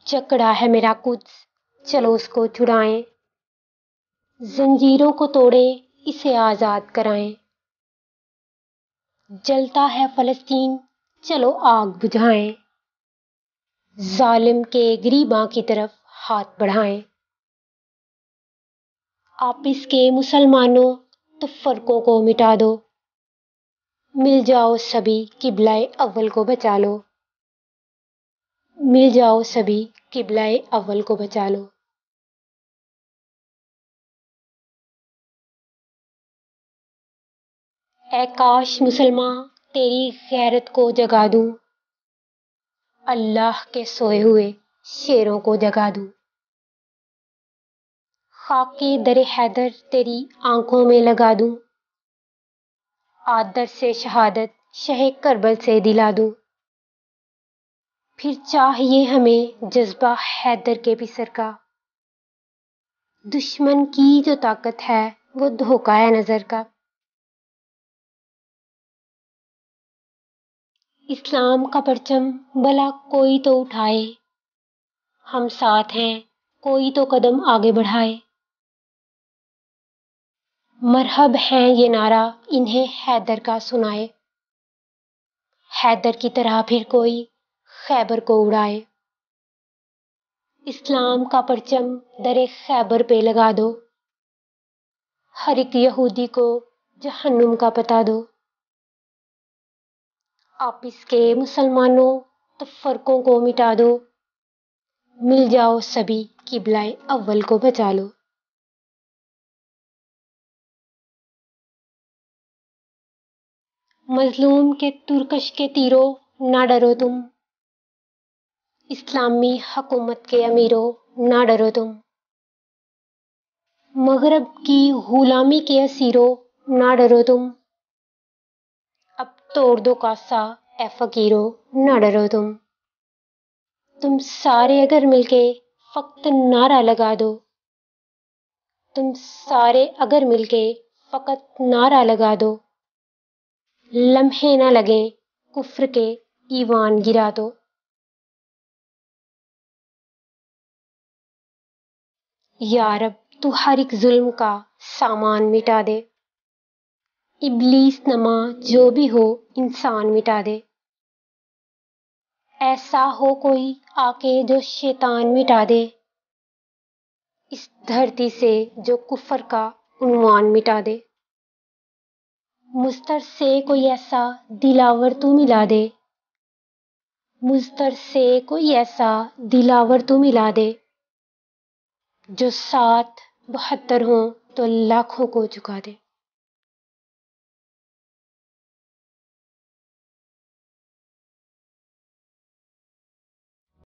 جکڑا ہے میرا قدس، چلو اس کو چھڑائیں، زنجیروں کو توڑیں، اسے آزاد کرائیں۔ جلتا ہے فلسطین، چلو آگ بجھائیں، ظالم کے گریباں کی طرف ہاتھ بڑھائیں۔ آپس کے مسلمانوں، تفرقوں کو مٹا دو، مل جاؤ سبھی، قبلہ اول کو بچا لو، مل جاؤ سبھی، قبلہ اول کو بچا لو۔ اے کاش مسلماں تیری غیرت کو جگا دوں، اللہ کے سوئے ہوئے شیروں کو جگا دوں۔ خاک در حیدر تیری آنکھوں میں لگا دوں، آدر سے شہادت شہ کربل سے دلا دوں۔ پھر چاہیے ہمیں جذبہ حیدر کے پسر کا، دشمن کی جو طاقت ہے وہ دھوکہ ہے نظر کا۔ اسلام کا پرچم بھلا کوئی تو اٹھائے، ہم ساتھ ہیں کوئی تو قدم آگے بڑھائے۔ مرحب ہیں یہ نعرہ انہیں حیدر کا سنائے، حیدر کی طرح پھر کوئی خیبر کو اڑائے۔ اسلام کا پرچم در خیبر پہ لگا دو، ہر ایک یہودی کو جہنم کا پتہ دو۔ آپس کے مسلمانوں، تفرقوں کو مٹا دو، مل جاؤ سبھی، قبلہ اول کو بچا لو۔ مظلوم کے ترکش کے تیروں نہ ڈرو تم، اسلامی حکومت کے امیروں نہ ڈرو تم، مغرب کی غلامی کے اسیروں نہ ڈرو تم، اب توڑ دو کاسہ اے فقیروں نہ ڈرو تم۔ تم سارے اگر مل کے فقط نعرہ لگا دو، تم سارے اگر مل کے فقط نعرہ لگا دو، لمحے نہ لگیں کفر کے ایوان گرا دو۔ یا رب تو ہر ایک ظلم کا سامان مٹا دے، ابلیس نما جو بھی ہو انسان مٹا دے۔ ایسا ہو کوئی آ کے جو شیطان مٹا دے، اس دھرتی سے جو کفر کا عنوان مٹا دے۔ مضطر سے کوئی ایسا دلاور تو ملا دے، مضطر سے کوئی ایسا دلاور تو ملا دے، جو 772 ہوں تو لاکھوں کو جھکا دے۔